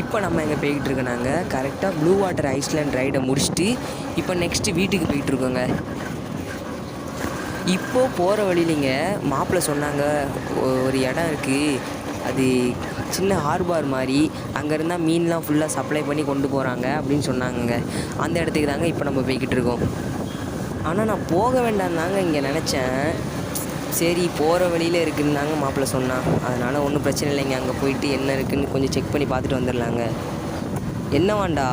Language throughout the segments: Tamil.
இப்போ நம்ம எங்கே போய்கிட்டு இருக்கோம்? நாங்கள் கரெக்டாக ப்ளூ வாட்டர் ஐஸ்லேண்ட் ரைடை முடிச்சுட்டு இப்போ நெக்ஸ்ட்டு வீட்டுக்கு போயிட்டுருக்கோங்க. இப்போது போகிற வழியிலிங்க மாப்பிள்ளை சொன்னாங்க ஒரு இடம் இருக்குது, அது சின்ன ஹார்பார் மாதிரி, அங்கே இருந்தால் மீன்லாம் ஃபுல்லாக சப்ளை பண்ணி கொண்டு போகிறாங்க அப்படின்னு சொன்னாங்க. அந்த இடத்துக்கு தாங்க இப்போ நம்ம போய்கிட்டு இருக்கோம். ஆனால் நான் போக வேண்டாம் தாங்க இங்கே நினச்சேன். சரி போகிற வழியில் இருக்குதுன்னு தாங்க மாப்பிள்ளை சொன்னான். அதனால் ஒன்றும் பிரச்சனை இல்லைங்க, அங்கே போயிட்டு என்ன இருக்குதுன்னு கொஞ்சம் செக் பண்ணி பார்த்துட்டு வந்துடலாங்க. என்ன வேண்டா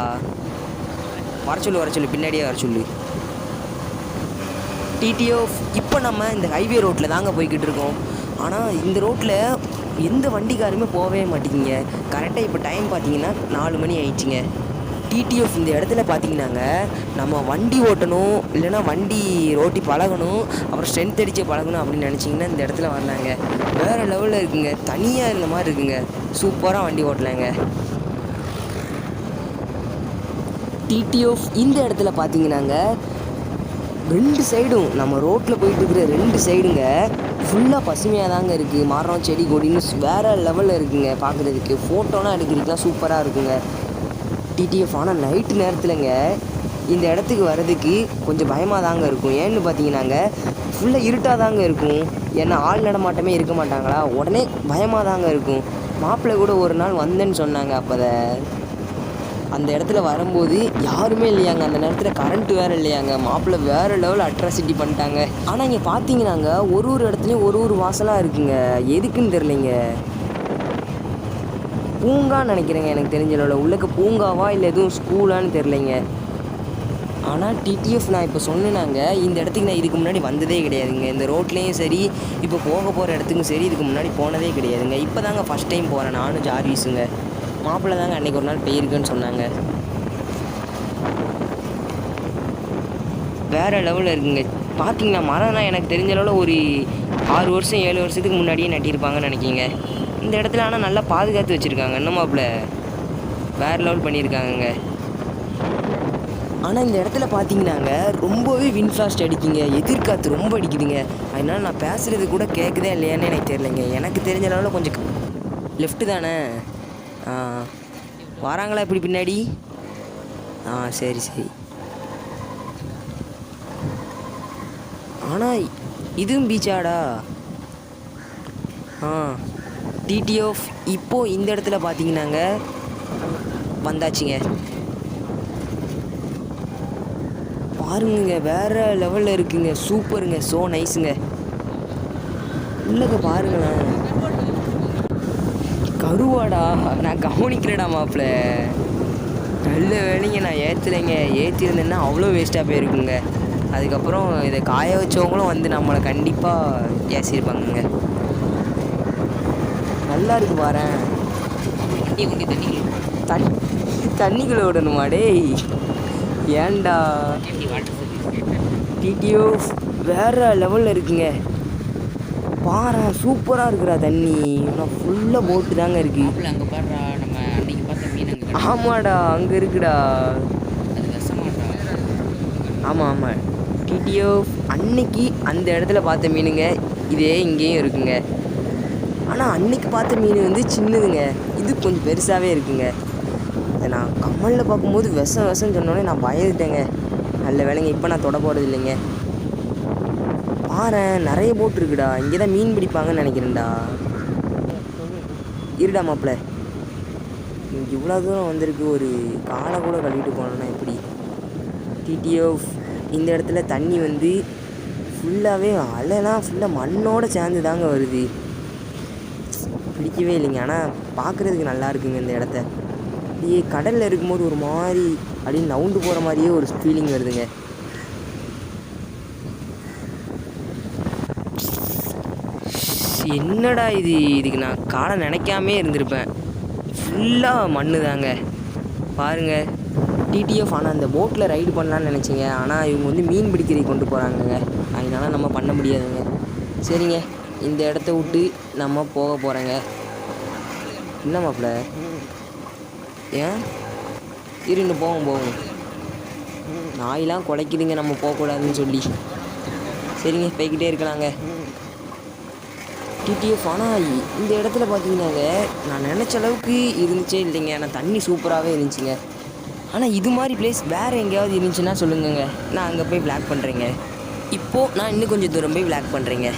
வர சொல்லு பின்னாடியே வர சொல்லு. டிடிஓ இப்போ நம்ம இந்த ஹைவே ரோட்டில் தாங்க போய்கிட்டு இருக்கோம். ஆனால் இந்த ரோட்டில் எந்த வண்டிக்காருமே போகவே மாட்டேங்கிங்க. கரெக்டாக இப்போ டைம் பார்த்தீங்கன்னா 4 மணி ஆயிடுச்சுங்க. டிடிஎஃப் இந்த இடத்துல பார்த்தீங்கன்னாங்க நம்ம வண்டி ஓட்டணும், இல்லைனா வண்டி ஓட்டி பழகணும், அப்புறம் ஸ்ட்ரென்த் அடித்து பழகணும் அப்படின்னு நினச்சிங்கன்னா இந்த இடத்துல வரலாங்க. வேறு லெவலில் இருக்குங்க, தனியாக இருந்த மாதிரி இருக்குங்க, சூப்பராக வண்டி ஓட்டலாங்க. டிடிஎஃப் இந்த இடத்துல பார்த்தீங்கன்னாங்க 2 சைடும் நம்ம ரோட்டில் போயிட்டு இருக்கிற 2 சைடுங்க ஃபுல்லாக பசுமையாக தாங்க இருக்குது. மரம் செடி கொடின்னு வேறு லெவலில் இருக்குங்க. பார்க்குறதுக்கு ஃபோட்டோலாம் எடுக்கிறதுக்குலாம் சூப்பராக இருக்குங்க டிடிஎஃப். ஆனால் நைட்டு நேரத்தில்ங்க இந்த இடத்துக்கு வர்றதுக்கு கொஞ்சம் பயமாக தாங்க இருக்கும். ஏன்னு பார்த்தீங்கன்னாங்க ஃபுல்லாக இருட்டாக தாங்க இருக்கும். ஏன்னா ஆள் நடமாட்டமே இருக்க மாட்டாங்களா, உடனே பயமாக தாங்க இருக்கும். மாப்பிள்ளை கூட ஒரு நாள் வந்தேன்னு சொன்னாங்க. அப்போ அந்த இடத்துல வரும்போது யாருமே இல்லையாங்க. அந்த நேரத்தில் கரண்ட்டு வேறு இல்லையாங்க. மாப்பிள்ளை வேறு லெவல் அட்ராசிட்டி பண்ணிட்டாங்க. ஆனால் இங்கே பார்த்தீங்கன்னாங்க ஒரு இடத்துலையும் ஒரு வாசலாக இருக்குங்க. எதுக்குன்னு தெரிலைங்க. பூங்கான்னு நினைக்கிறேங்க எனக்கு தெரிஞ்ச அளவில். உள்ளக்க பூங்காவா இல்லை எதுவும் ஸ்கூலான்னு தெரிலைங்க. ஆனால் டிடிஎஃப் நான் இப்போ சொன்னேனாங்க இந்த இடத்துக்கு நான் இதுக்கு முன்னாடி வந்ததே கிடையாதுங்க. இந்த ரோட்லேயும் சரி, இப்போ போக போகிற இடத்துக்கும் சரி இதுக்கு முன்னாடி போனதே கிடையாதுங்க. இப்போ தாங்க ஃபஸ்ட் டைம் போகிறேன் நானும் ஜார்விஸுங்க. மாப்பிள்ளை தாங்க அன்றைக்கி ஒரு நாள் போயிருக்குன்னு சொன்னாங்க. வேறு லெவலில் இருக்குங்க. பார்த்தீங்கன்னா மரம்னா எனக்கு தெரிஞ்ச அளவில் ஒரு 6 வருஷம் 7 வருஷத்துக்கு முன்னாடியே நட்டியிருப்பாங்கன்னு நினைக்கிங்க. இந்த இடத்துல ஆனால் நல்லா பாதுகாத்து வச்சுருக்காங்க. இன்னும் மாப்பிள்ளை வேறு லெவல் பண்ணியிருக்காங்கங்க. ஆனால் இந்த இடத்துல பார்த்தீங்கன்னாங்க ரொம்பவே வின்ஃபாஸ்ட் அடிக்குங்க, எதிர்காற்று ரொம்ப அடிக்குதுங்க. அதனால் நான் பேசுகிறது கூட கேட்குதே இல்லையான்னு எனக்கு தெரியலைங்க. எனக்கு தெரிஞ்ச அளவில் கொஞ்சம் லெஃப்ட்டு தானே வராங்களா இப்படி பின்னாடி? சரி. ஆனால் இதுவும் பீச்சாடா? டிடிஎஃப் இப்போது இந்த இடத்துல பார்த்தீங்கன்னாங்க வந்தாச்சுங்க. பாருங்க வேறு லெவலில் இருக்குங்க, சூப்பருங்க, ஸோ நைஸுங்க. உள்ளக பாருங்களேன், கருவாடா நான் கவனிக்கிறேடா மாப்பிள்ளை. நல்ல வேலைங்க நான் ஏற்றலைங்க. ஏற்றிருந்தேன்னா அவ்வளோ வேஸ்ட்டாக போயிருக்குங்க. அதுக்கப்புறம் இதை காய வச்சவங்களும் வந்து நம்மளை கண்டிப்பாக ஏசிருப்பாங்கங்க. நல்லா இருக்கு பாரேன். தண்ணிக்குள்ளே விடணுமா டேய்? ஏன்டா டிடிஓ வேறு லெவலில் இருக்குங்க. பாரு சூப்பராக இருக்குடா தண்ணி. ஆனால் ஃபுல்லாக போட்டு தாங்க இருக்குது. அங்கே பாடுறா நம்ம அன்னைக்கு பார்த்த மீன். ஆமாடா அங்கே இருக்குடா. அது விஷமாட்டா? ஆமாம் டிடிஓ அன்னைக்கு அந்த இடத்துல பார்த்த மீனுங்க இதே இங்கேயும் இருக்குங்க. ஆனால் அன்னைக்கு பார்த்த மீன் வந்து சின்னதுங்க, இது கொஞ்சம் பெருசாகவே இருக்குங்க. இதை நான் கம்மலில் பார்க்கும்போது விஷம் சொன்னோடனே நான் பயந்துட்டேங்க. நல்ல வேலைங்க இப்போ நான் தொட போகிறது இல்லைங்க. பாரு நிறைய போட் இருக்குடா. இங்கே தான் மீன் பிடிப்பாங்கன்னு நினைக்கிறேன்டா. இருடா மாப்பிள்ளை, இவ்வளோ தூரம் வந்திருக்கு, ஒரு காலை கூட கழுவிட்டு போனோன்னா எப்படி? டிடிஎஃப் இந்த இடத்துல தண்ணி வந்து ஃபுல்லாகவே அலைலாம் ஃபுல்லாக மண்ணோடு சேர்ந்து தாங்க வருது. பிடிக்கவே இல்லைங்க. ஆனால் பார்க்குறதுக்கு நல்லா இருக்குங்க இந்த இடத்த. அப்படியே கடலில் இருக்கும்போது ஒரு மாதிரி அப்படின்னு நவுண்டு போகிற மாதிரியே ஒரு ஃபீலிங் வருதுங்க. என்னடா இதுக்கு நான் காலை நினைக்காமே இருந்திருப்பேன். ஃபுல்லாக மண்ணு தாங்க பாருங்கள் டிடிஎஃப். ஆனால் அந்த போட்டில் ரைடு பண்ணலான்னு நினச்சிங்க. ஆனால் இவங்க வந்து மீன் பிடிக்கிறதுக்கு கொண்டு போகிறாங்கங்க. அதனால நம்ம பண்ண முடியாதுங்க. சரிங்க, இந்த இடத்த விட்டு நம்ம போக போகிறோங்க. என்ன மாப்பிள்ள? ஏன் இருந்து போவோம். நாயெலாம் குலைக்குதுங்க நம்ம போகக்கூடாதுன்னு சொல்லி. சரிங்க போய்கிட்டே இருக்கலாங்க. டிடிஎஃப். ஆனால் இந்த இடத்துல பார்த்தீங்கன்னாங்க நான் நினச்ச அளவுக்கு இருந்துச்சே இல்லைங்க. ஆனால் தண்ணி சூப்பராகவே இருந்துச்சுங்க. ஆனால் இது மாதிரி பிளேஸ் வேறு எங்கேயாவது இருந்துச்சுன்னா சொல்லுங்கங்க, நான் அங்கே போய் விளாக் பண்ணுறேங்க. இப்போது நான் இன்னும் கொஞ்சம் தூரம் போய் விளாக் பண்ணுறேங்க.